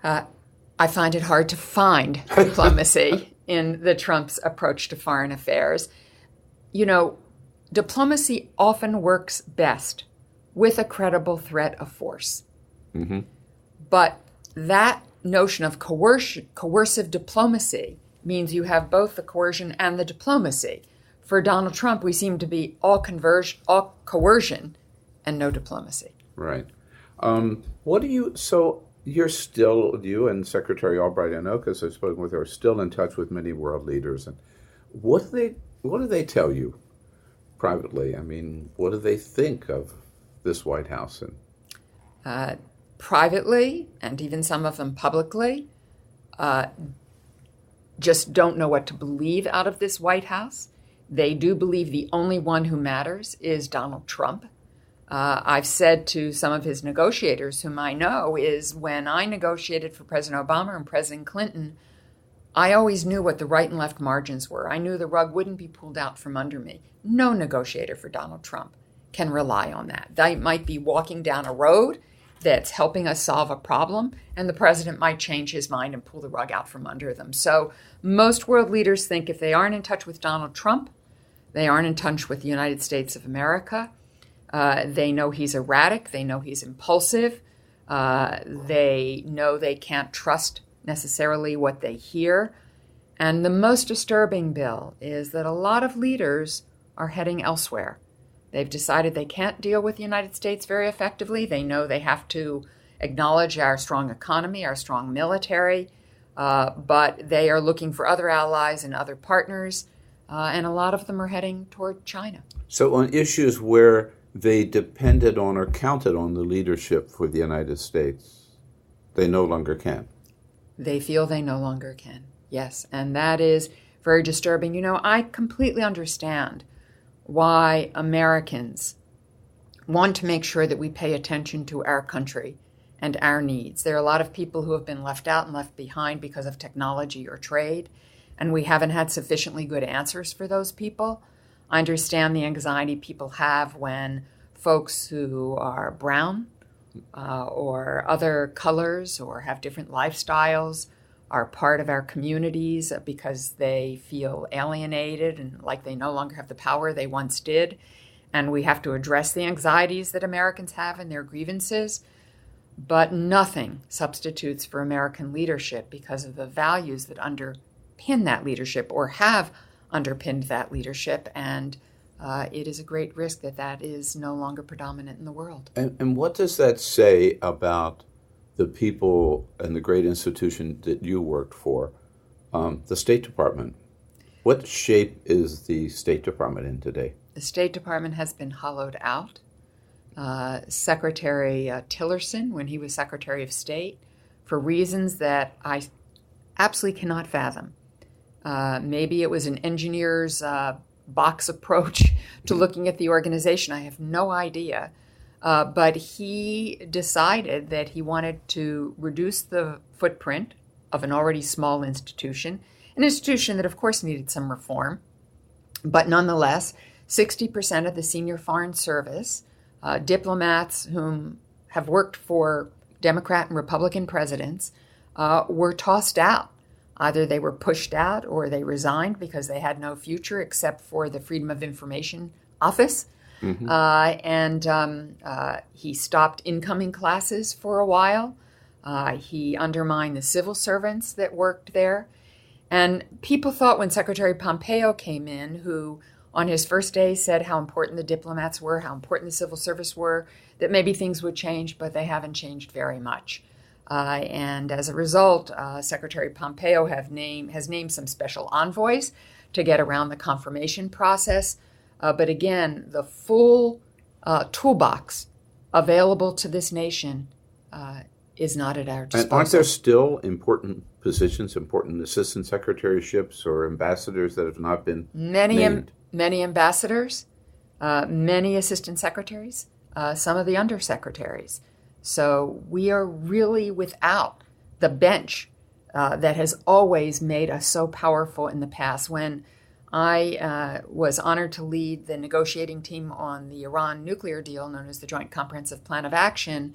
I find it hard to find diplomacy in the Trump's approach to foreign affairs. You know, diplomacy often works best with a credible threat of force. Mm-hmm. But that notion of coercive diplomacy means you have both the coercion and the diplomacy. For Donald Trump, we seem to be all coercion and no diplomacy. Right. You and Secretary Albright, I know because I've spoken with her, are still in touch with many world leaders. And what do they tell you privately? I mean, what do they think of this White House? Privately, and even some of them publicly, just don't know what to believe out of this White House. They do believe the only one who matters is Donald Trump. I've said to some of his negotiators, whom I know, is when I negotiated for President Obama and President Clinton, I always knew what the right and left margins were. I knew the rug wouldn't be pulled out from under me. No negotiator for Donald Trump can rely on that. They might be walking down a road that's helping us solve a problem, and the president might change his mind and pull the rug out from under them. So most world leaders think if they aren't in touch with Donald Trump, they aren't in touch with the United States of America. They know he's erratic. They know he's impulsive. They know they can't trust necessarily what they hear. And the most disturbing, Bill, is that a lot of leaders are heading elsewhere. They've decided they can't deal with the United States very effectively. They know they have to acknowledge our strong economy, our strong military, but they are looking for other allies and other partners, and a lot of them are heading toward China. So on issues where they depended on or counted on the leadership for the United States, they no longer can. They feel they no longer can, yes. And that is very disturbing. You know, I completely understand why Americans want to make sure that we pay attention to our country and our needs. There are a lot of people who have been left out and left behind because of technology or trade, and we haven't had sufficiently good answers for those people. I understand the anxiety people have when folks who are brown or other colors or have different lifestyles are part of our communities because they feel alienated and like they no longer have the power they once did. And we have to address the anxieties that Americans have and their grievances. But nothing substitutes for American leadership because of the values that underpin that leadership or have underpinned that leadership. And it is a great risk that that is no longer predominant in the world. And what does that say about the people and the great institution that you worked for, the State Department? What shape is the State Department in today? The State Department has been hollowed out. Secretary Tillerson, when he was Secretary of State, for reasons that I absolutely cannot fathom. Maybe it was an engineer's box approach to looking at the organization. I have no idea. But he decided that he wanted to reduce the footprint of an already small institution, an institution that, of course, needed some reform. But nonetheless, 60% of the senior foreign service, diplomats whom have worked for Democrat and Republican presidents, were tossed out. Either they were pushed out or they resigned because they had no future except for the Freedom of Information Office. Mm-hmm. He stopped incoming classes for a while. He undermined the civil servants that worked there. And people thought when Secretary Pompeo came in, who on his first day said how important the diplomats were, how important the civil service were, that maybe things would change, but they haven't changed very much. And as a result, Secretary Pompeo has named some special envoys to get around the confirmation process. But again, the full toolbox available to this nation is not at our disposal. And aren't there still important positions, important assistant secretaryships or ambassadors that have not been named? Many ambassadors, many assistant secretaries, some of the undersecretaries. So we are really without the bench that has always made us so powerful in the past. When I was honored to lead the negotiating team on the Iran nuclear deal, known as the Joint Comprehensive Plan of Action,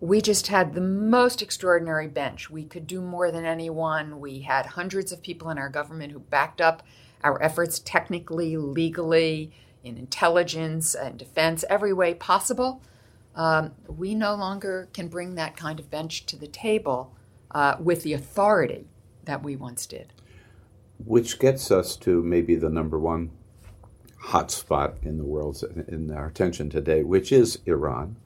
we just had the most extraordinary bench. We could do more than anyone. We had hundreds of people in our government who backed up our efforts technically, legally, in intelligence and defense, every way possible. We no longer can bring that kind of bench to the table with the authority that we once did. Which gets us to maybe the number one hotspot in the world, in our attention today, which is Iran.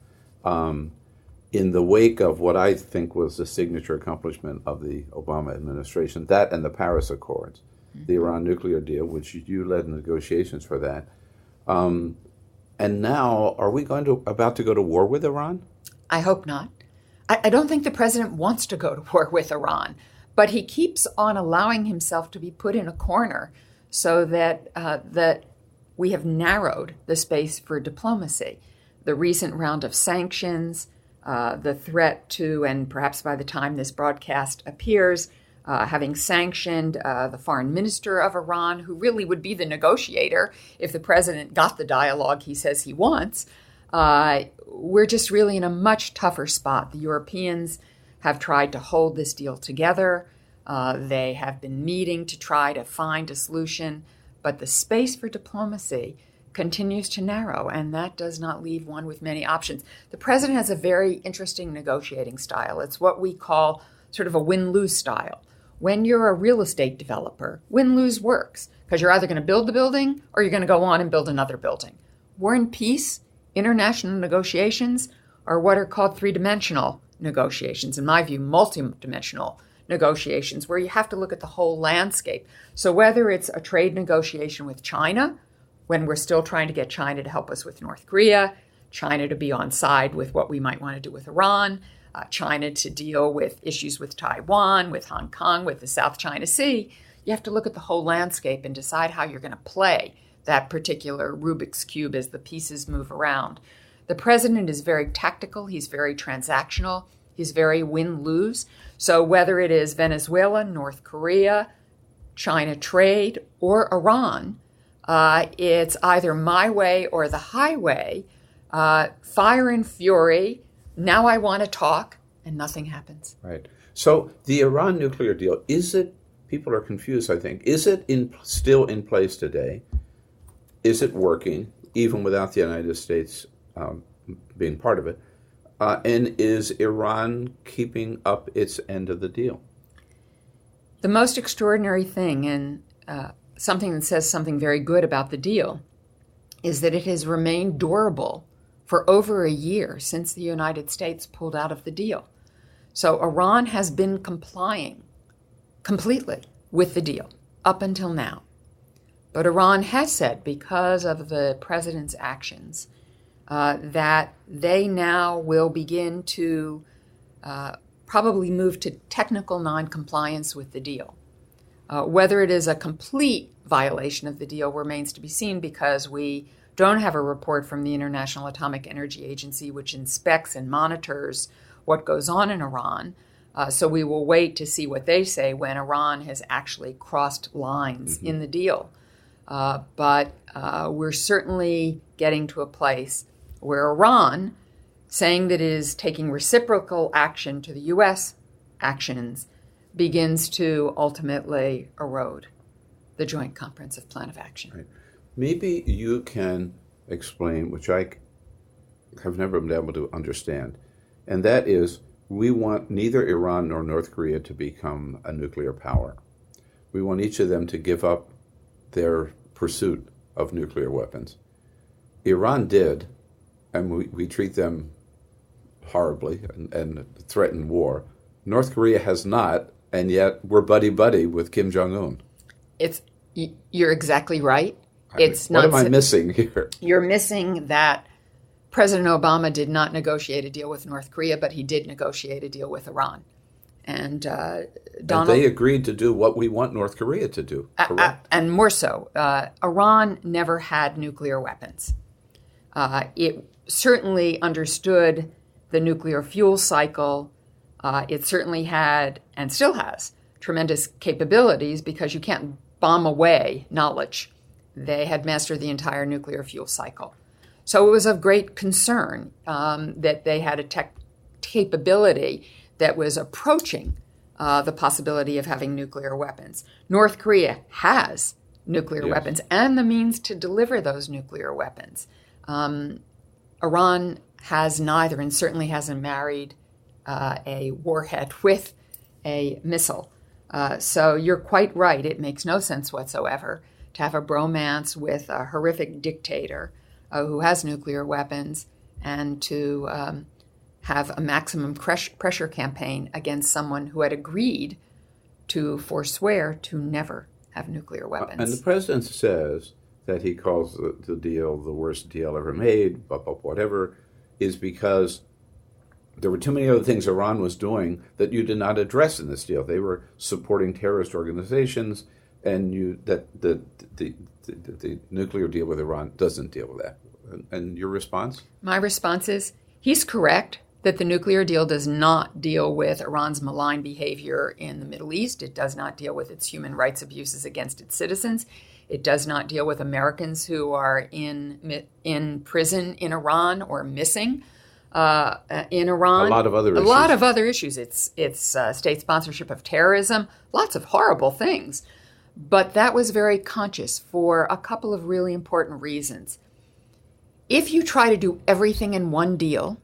In the wake of what I think was the signature accomplishment of the Obama administration, that and the Paris Accords, the Iran nuclear deal, which you led negotiations for that. And now, are we about to go to war with Iran? I hope not. I don't think the president wants to go to war with Iran, but he keeps on allowing himself to be put in a corner so that that we have narrowed the space for diplomacy. The recent round of sanctions, the threat to, and perhaps by the time this broadcast appears, having sanctioned the foreign minister of Iran, who really would be the negotiator if the president got the dialogue he says he wants. We're just really in a much tougher spot. The Europeans have tried to hold this deal together. They have been meeting to try to find a solution, but the space for diplomacy continues to narrow, and that does not leave one with many options. The president has a very interesting negotiating style. It's what we call sort of a win-lose style. When you're a real estate developer, win-lose works, because you're either going to build the building or you're going to go on and build another building. War and peace, international negotiations, are what are called three-dimensional negotiations. In my view, multi-dimensional negotiations, where you have to look at the whole landscape. So whether it's a trade negotiation with China, when we're still trying to get China to help us with North Korea, China to be on side with what we might want to do with Iran, China to deal with issues with Taiwan, with Hong Kong, with the South China Sea, you have to look at the whole landscape and decide how you're going to play that particular Rubik's Cube as the pieces move around. The president is very tactical. He's very transactional. He's very win-lose. So whether it is Venezuela, North Korea, China trade, or Iran, it's either my way or the highway, fire and fury. Now I want to talk, and nothing happens. Right. So the Iran nuclear deal, people are confused, I think. Is it still in place today? Is it working, even without the United States being part of it? And is Iran keeping up its end of the deal? The most extraordinary thing, and something that says something very good about the deal, is that it has remained durable for over a year since the United States pulled out of the deal. So Iran has been complying completely with the deal up until now. But Iran has said, because of the president's actions, that they now will begin to probably move to technical noncompliance with the deal. Whether it is a complete violation of the deal remains to be seen, because we don't have a report from the International Atomic Energy Agency, which inspects and monitors what goes on in Iran. So we will wait to see what they say when Iran has actually crossed lines in the deal. But we're certainly getting to a place where Iran, saying that it is taking reciprocal action to the U.S. actions, begins to ultimately erode the Joint Comprehensive Plan of Action. Right. Maybe you can explain, which I have never been able to understand, and that is, we want neither Iran nor North Korea to become a nuclear power. We want each of them to give up their pursuit of nuclear weapons. Iran did, and we treat them horribly and threaten war. North Korea has not, and yet we're buddy-buddy with Kim Jong-un. You're exactly right. What am I missing here? You're missing that President Obama did not negotiate a deal with North Korea, but he did negotiate a deal with Iran. And they agreed to do what we want North Korea to do, correct? And more so. Iran never had nuclear weapons. It certainly understood the nuclear fuel cycle. It certainly had, and still has, tremendous capabilities because you can't bomb away knowledge. They had mastered the entire nuclear fuel cycle. So it was of great concern that they had a tech capability that was approaching the possibility of having nuclear weapons. North Korea has nuclear weapons and the means to deliver those nuclear weapons. Iran has neither, and certainly hasn't married a warhead with a missile. So you're quite right. It makes no sense whatsoever to have a bromance with a horrific dictator who has nuclear weapons and to have a maximum pressure campaign against someone who had agreed to forswear to never have nuclear weapons. And the president says that he calls the deal the worst deal ever made, whatever, is because there were too many other things Iran was doing that you did not address in this deal. They were supporting terrorist organizations, and the nuclear deal with Iran doesn't deal with that. And your response? My response is he's correct that the nuclear deal does not deal with Iran's malign behavior in the Middle East. It does not deal with its human rights abuses against its citizens. It does not deal with Americans who are in prison in Iran or missing in Iran. A lot of other issues. A lot of other issues. It's state sponsorship of terrorism, lots of horrible things. But that was very conscious for a couple of really important reasons. If you try to do everything in one deal,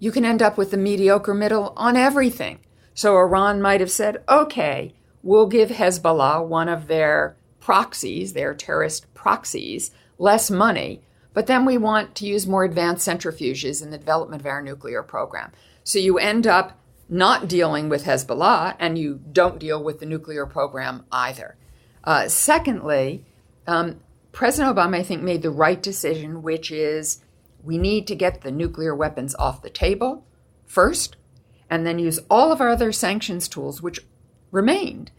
you can end up with the mediocre middle on everything. So Iran might have said, okay, we'll give Hezbollah, one of their proxies, their terrorist proxies, less money, but then we want to use more advanced centrifuges in the development of our nuclear program. So you end up not dealing with Hezbollah, and you don't deal with the nuclear program either. Secondly, President Obama, I think, made the right decision, which is we need to get the nuclear weapons off the table first, and then use all of our other sanctions tools, which remained,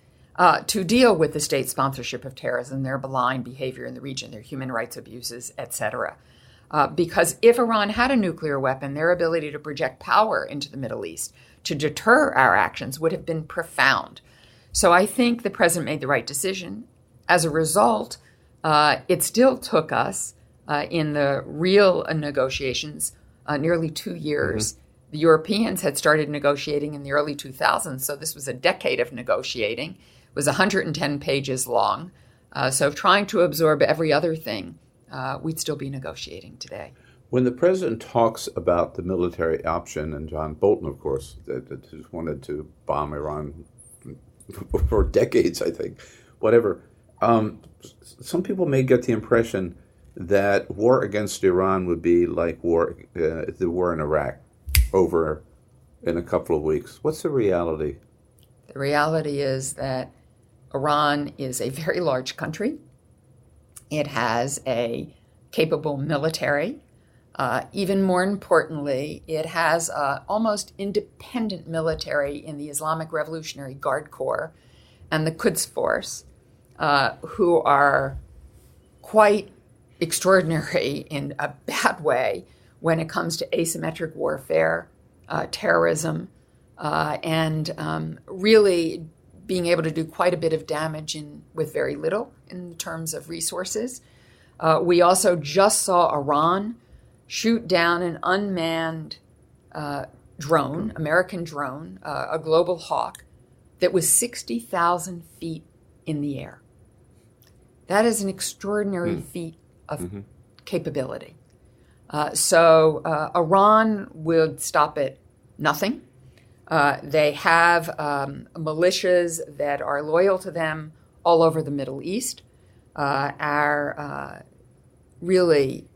to deal with the state sponsorship of terrorism, their malign behavior in the region, their human rights abuses, etc. Because if Iran had a nuclear weapon, their ability to project power into the Middle East to deter our actions would have been profound. So I think the president made the right decision. As a result, it still took us, in the real negotiations, nearly 2 years. Mm-hmm. The Europeans had started negotiating in the early 2000s, so this was a decade of negotiating. It was 110 pages long. So trying to absorb every other thing, we'd still be negotiating today. When the president talks about the military option, and John Bolton, of course, that just wanted to bomb Iran for decades, I think, whatever, some people may get the impression that war against Iran would be like the war in Iraq, over in a couple of weeks. What's the reality? The reality is that Iran is a very large country. It has a capable military. Even more importantly, it has almost independent military in the Islamic Revolutionary Guard Corps and the Quds Force, who are quite extraordinary in a bad way when it comes to asymmetric warfare, terrorism, and really being able to do quite a bit of damage with very little in terms of resources. We also just saw Iran shoot down an unmanned drone, American drone, a Global Hawk, that was 60,000 feet in the air. That is an extraordinary feat of capability. So Iran would stop at nothing. They have militias that are loyal to them all over the Middle East. Our really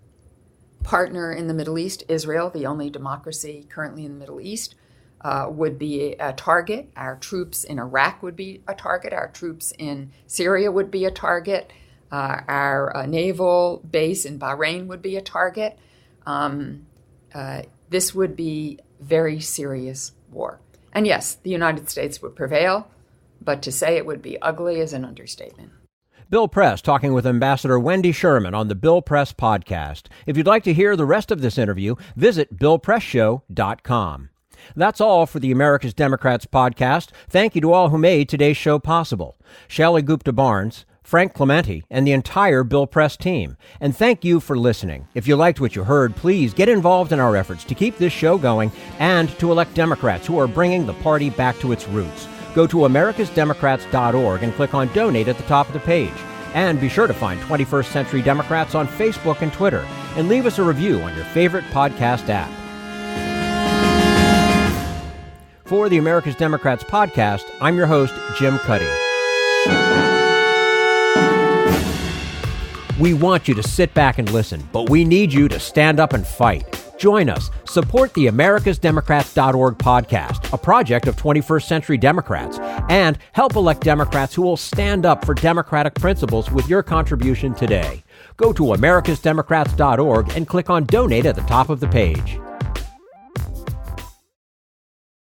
partner in the Middle East, Israel, the only democracy currently in the Middle East, would be a target. Our troops in Iraq would be a target. Our troops in Syria would be a target. Our naval base in Bahrain would be a target. This would be very serious war. And yes, the United States would prevail, but to say it would be ugly is an understatement. Bill Press talking with Ambassador Wendy Sherman on the Bill Press podcast. If you'd like to hear the rest of this interview, visit BillPressShow.com. That's all for the America's Democrats podcast. Thank you to all who made today's show possible. Shailly Gupta Barnes, Frank Clemente, and the entire Bill Press team. And thank you for listening. If you liked what you heard, please get involved in our efforts to keep this show going and to elect Democrats who are bringing the party back to its roots. Go to americasdemocrats.org and click on Donate at the top of the page. And be sure to find 21st Century Democrats on Facebook and Twitter. And leave us a review on your favorite podcast app. For the America's Democrats podcast, I'm your host, Jim Cuddy. We want you to sit back and listen, but we need you to stand up and fight. Join us. Support the americasdemocrats.org podcast, a project of 21st Century Democrats, and help elect Democrats who will stand up for democratic principles with your contribution today. Go to americasdemocrats.org and click on Donate at the top of the page.